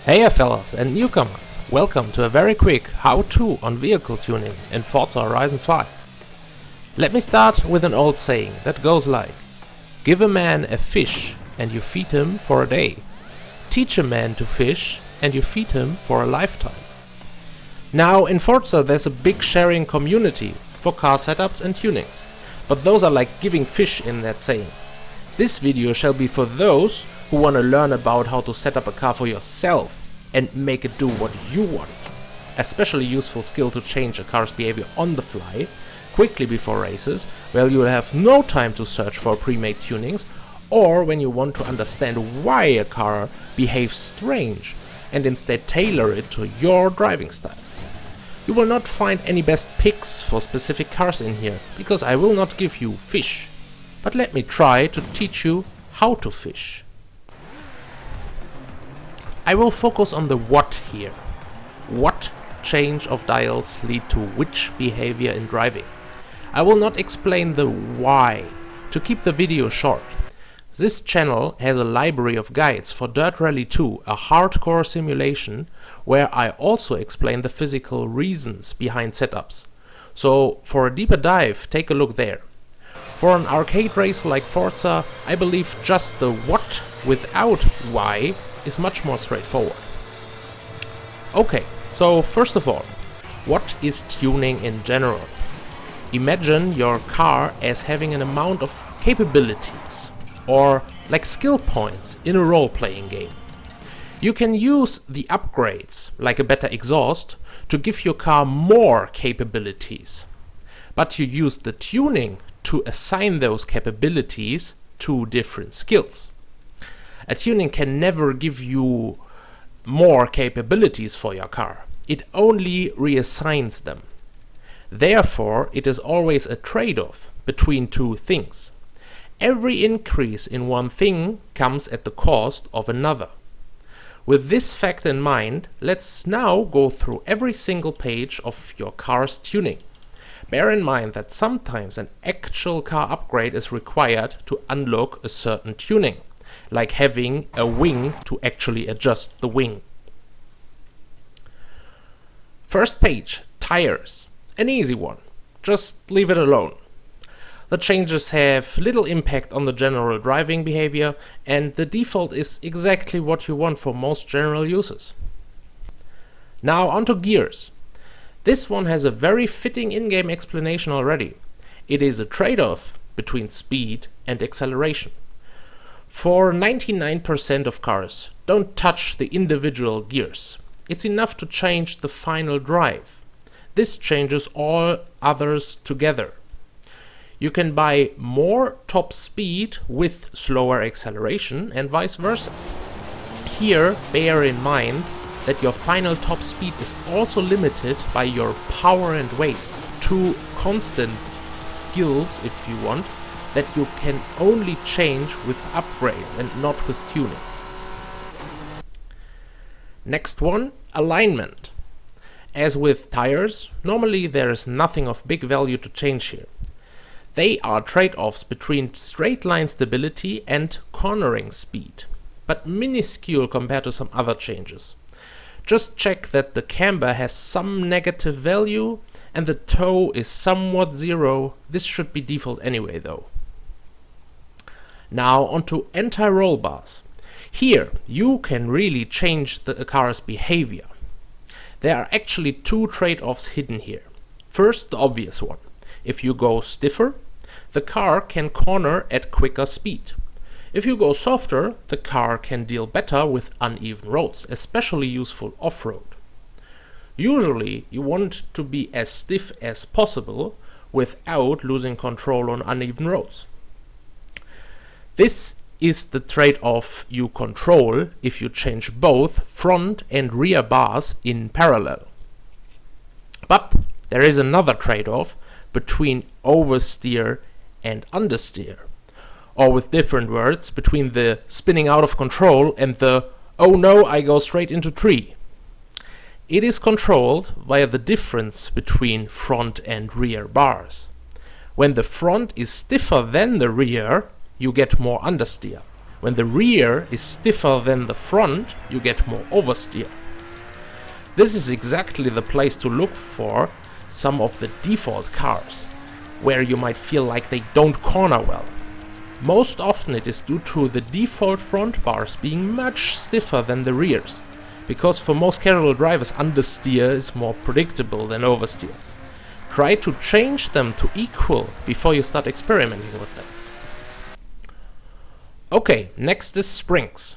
Hey fellas and newcomers, welcome to a very quick how-to on vehicle tuning in Forza Horizon 5. Let me start with an old saying that goes like: give a man a fish and you feed him for a day. Teach a man to fish and you feed him for a lifetime. Now in Forza there's a big sharing community for car setups and tunings, but those are like giving fish in that saying. This video shall be for those who want to learn about how to set up a car for yourself and make it do what you want. Especially useful skill to change a car's behavior on the fly, quickly before races, where you will have no time to search for pre-made tunings, or when you want to understand why a car behaves strange and instead tailor it to your driving style. You will not find any best picks for specific cars in here, because I will not give you fish. But let me try to teach you how to fish. I will focus on the what here. What change of dials lead to which behavior in driving? I will not explain the why, to keep the video short. This channel has a library of guides for Dirt Rally 2, a hardcore simulation, where I also explain the physical reasons behind setups. So for a deeper dive, take a look there. For an arcade race like Forza, I believe just the what without why is much more straightforward. Okay, so first of all, what is tuning in general? Imagine your car as having an amount of capabilities, or like skill points in a role-playing game. You can use the upgrades, like a better exhaust, to give your car more capabilities. But you use the tuning to assign those capabilities to different skills. A tuning can never give you more capabilities for your car. It only reassigns them. Therefore, it is always a trade-off between two things. Every increase in one thing comes at the cost of another. With this fact in mind, let's now go through every single page of your car's tuning. Bear in mind that sometimes an actual car upgrade is required to unlock a certain tuning, like having a wing to actually adjust the wing. First page, tires. An easy one. Just leave it alone. The changes have little impact on the general driving behavior, and the default is exactly what you want for most general uses. Now onto gears. This one has a very fitting in-game explanation already. It is a trade-off between speed and acceleration. For 99% of cars, don't touch the individual gears. It's enough to change the final drive. This changes all others together. You can buy more top speed with slower acceleration and vice versa. Here, bear in mind that your final top speed is also limited by your power and weight, two constant skills, if you want, that you can only change with upgrades and not with tuning. Next one, alignment. As with tires, normally there is nothing of big value to change here. They are trade-offs between straight line stability and cornering speed, but minuscule compared to some other changes. Just check that the camber has some negative value and the toe is somewhat zero. This should be default anyway though. Now onto anti-roll bars. Here you can really change the car's behavior. There are actually two trade-offs hidden here. First, the obvious one. If you go stiffer, the car can corner at quicker speed. If you go softer, the car can deal better with uneven roads, especially useful off-road. Usually you want to be as stiff as possible without losing control on uneven roads. This is the trade-off you control if you change both front and rear bars in parallel. But there is another trade-off between oversteer and understeer. Or with different words, between the spinning out of control and the oh no, I go straight into tree. It is controlled via the difference between front and rear bars. When the front is stiffer than the rear, you get more understeer. When the rear is stiffer than the front, you get more oversteer. This is exactly the place to look for some of the default cars, where you might feel like they don't corner well. Most often it is due to the default front bars being much stiffer than the rears, because for most casual drivers understeer is more predictable than oversteer. Try to change them to equal before you start experimenting with them. Okay, next is springs.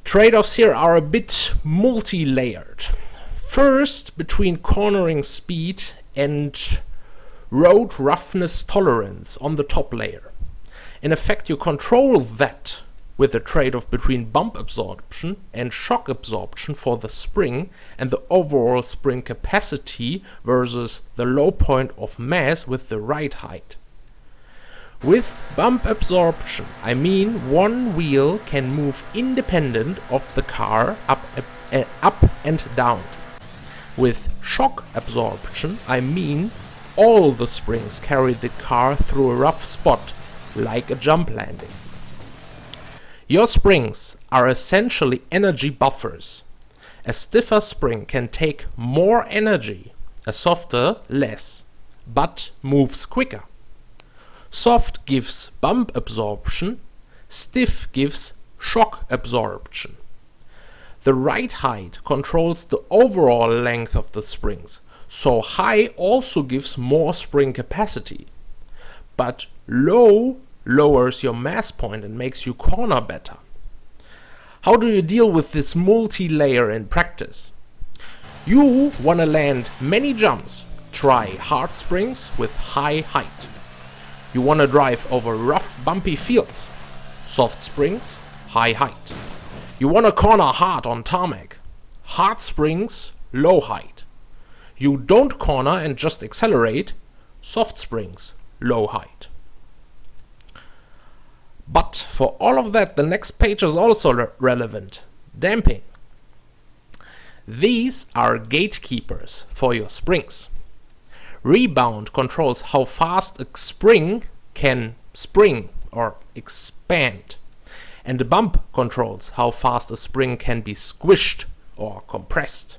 Trade-offs here are a bit multi-layered. First, between cornering speed and road roughness tolerance on the top layer. In effect, you control that with a trade-off between bump absorption and shock absorption for the spring and the overall spring capacity versus the low point of mass with the ride height. With bump absorption, I mean one wheel can move independent of the car up and down. With shock absorption, I mean all the springs carry the car through a rough spot, like a jump landing. Your springs are essentially energy buffers. A stiffer spring can take more energy, a softer less, but moves quicker. Soft gives bump absorption, stiff gives shock absorption. The ride height controls the overall length of the springs, so high also gives more spring capacity. But low lowers your mass point and makes you corner better. How do you deal with this multi-layer in practice? You want to land many jumps. Try hard springs with high height. You want to drive over rough, bumpy fields. Soft springs, high height. You want to corner hard on tarmac. Hard springs, low height. You don't corner and just accelerate. Soft springs, low height. But for all of that, the next page is also relevant. Damping. These are gatekeepers for your springs. Rebound controls how fast a spring can spring or expand. And the bump controls how fast a spring can be squished or compressed.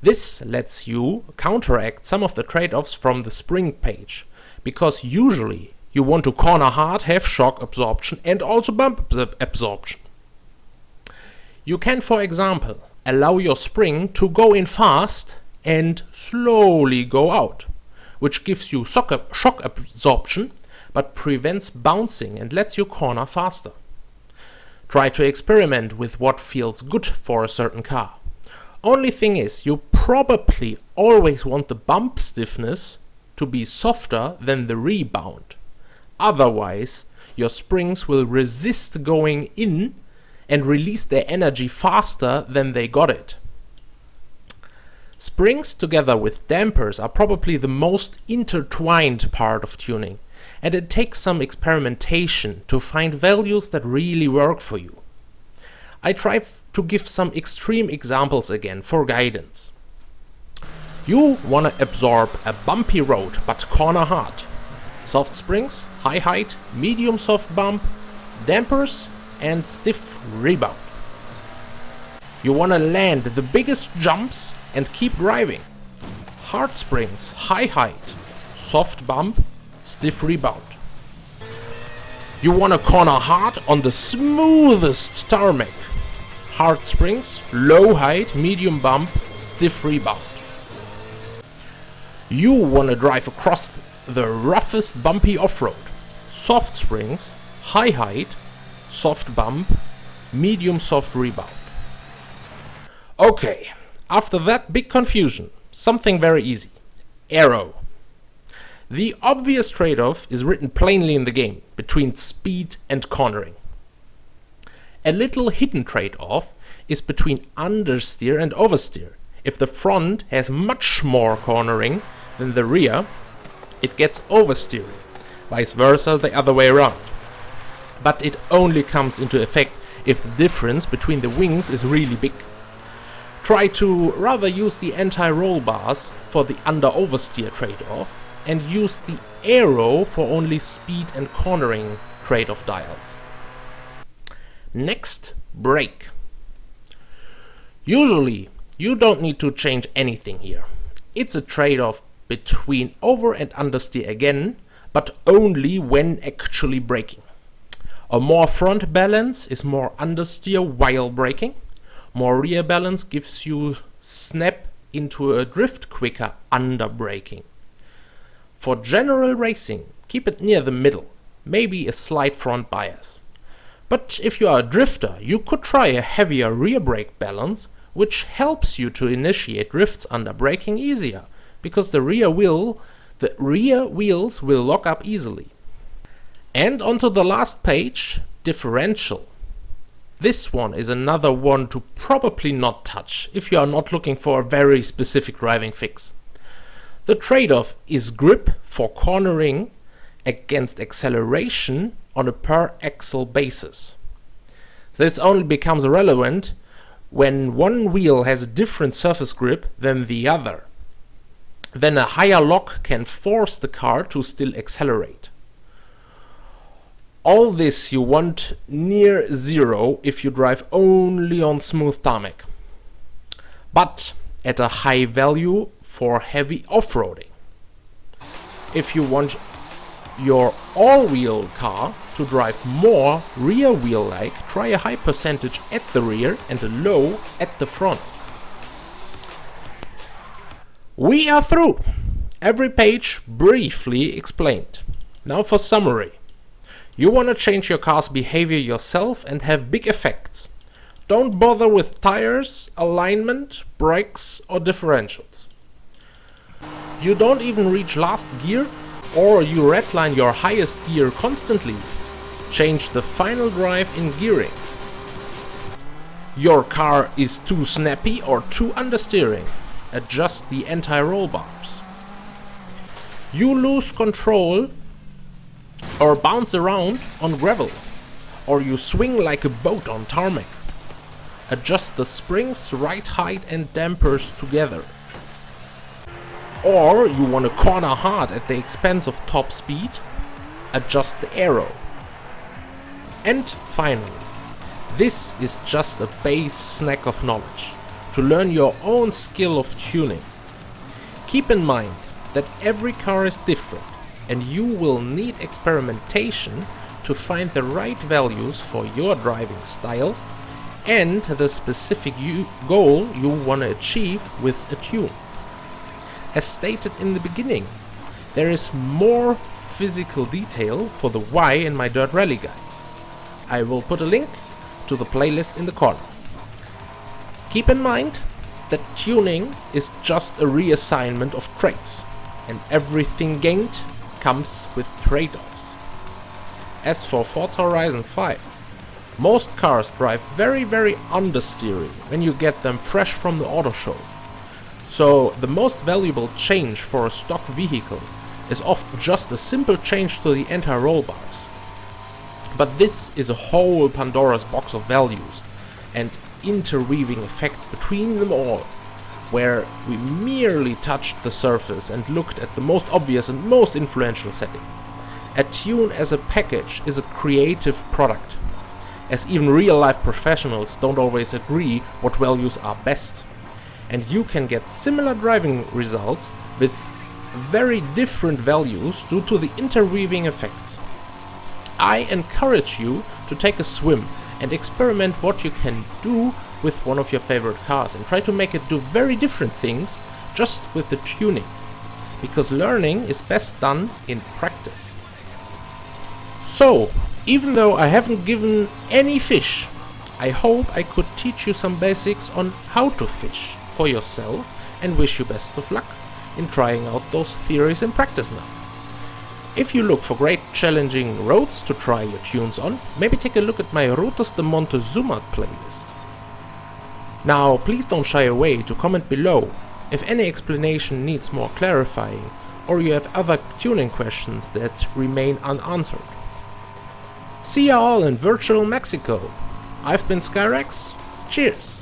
This lets you counteract some of the trade-offs from the spring page, because usually you want to corner hard, have shock absorption and also bump absorption. You can, for example, allow your spring to go in fast and slowly go out, which gives you shock absorption but prevents bouncing and lets you corner faster. Try to experiment with what feels good for a certain car. Only thing is, you probably always want the bump stiffness to be softer than the rebound. Otherwise, your springs will resist going in and release their energy faster than they got it. Springs together with dampers are probably the most intertwined part of tuning, and it takes some experimentation to find values that really work for you. I try to give some extreme examples again for guidance. You want to absorb a bumpy road but corner hard. Soft springs, high height, medium soft bump, dampers and stiff rebound. You want to land the biggest jumps and keep driving. Hard springs, high height, soft bump, stiff rebound. You want to corner hard on the smoothest tarmac. Hard springs, low height, medium bump, stiff rebound. You want to drive across the roughest bumpy off-road. Soft springs, high height, soft bump, medium soft rebound. Okay, after that big confusion, something very easy. Aero. The obvious trade-off is written plainly in the game between speed and cornering. A little hidden trade-off is between understeer and oversteer. If the front has much more cornering than the rear, it gets oversteering, vice versa the other way around. But it only comes into effect if the difference between the wings is really big. Try to rather use the anti-roll bars for the under-oversteer trade-off and use the aero for only speed and cornering trade-off dials. Next, brake. Usually, you don't need to change anything here. It's a trade-off between over and understeer again, but only when actually braking. A more front balance is more understeer while braking. More rear balance gives you snap into a drift quicker under braking. For general racing, keep it near the middle, maybe a slight front bias. But if you are a drifter, you could try a heavier rear brake balance, which helps you to initiate drifts under braking easier, because the rear wheels will lock up easily. And onto the last page, differential. This one is another one to probably not touch if you are not looking for a very specific driving fix. The trade-off is grip for cornering against acceleration on a per axle basis. This only becomes relevant when one wheel has a different surface grip than the other. Then a higher lock can force the car to still accelerate. All this you want near zero if you drive only on smooth tarmac, but at a high value for heavy off-roading. If you want your all-wheel car to drive more rear wheel-like, try a high percentage at the rear and a low at the front. We are through! Every page briefly explained. Now for summary. You want to change your car's behavior yourself and have big effects. Don't bother with tires, alignment, brakes or differentials. You don't even reach last gear, or you redline your highest gear constantly. Change the final drive in gearing. Your car is too snappy or too understeering. Adjust the anti-roll bars. You lose control or bounce around on gravel, or you swing like a boat on tarmac. Adjust the springs, ride height and dampers together. Or you want to corner hard at the expense of top speed, adjust the aero. And finally, this is just a base snack of knowledge to learn your own skill of tuning. Keep in mind that every car is different, and you will need experimentation to find the right values for your driving style and the specific goal you want to achieve with a tune. As stated in the beginning, there is more physical detail for the why in my dirt rally guides. I will put a link to the playlist in the corner. Keep in mind that tuning is just a reassignment of traits, and everything gained comes with trade-offs. As for Forza Horizon 5, most cars drive very understeering when you get them fresh from the auto show. So the most valuable change for a stock vehicle is often just a simple change to the anti-roll bars. But this is a whole Pandora's box of values and interweaving effects between them all, where we merely touched the surface and looked at the most obvious and most influential settings. A tune as a package is a creative product, as even real-life professionals don't always agree what values are best. And you can get similar driving results with very different values due to the interweaving effects. I encourage you to take a swim and experiment what you can do with one of your favorite cars and try to make it do very different things just with the tuning, because learning is best done in practice. So, even though I haven't given any fish, I hope I could teach you some basics on how to fish for yourself and wish you best of luck in trying out those theories in practice now. If you look for great challenging roads to try your tunes on, maybe take a look at my Rutas de Montezuma playlist. Now, please don't shy away to comment below if any explanation needs more clarifying, or you have other tuning questions that remain unanswered. See you all in virtual Mexico. I've been Skyrex. Cheers!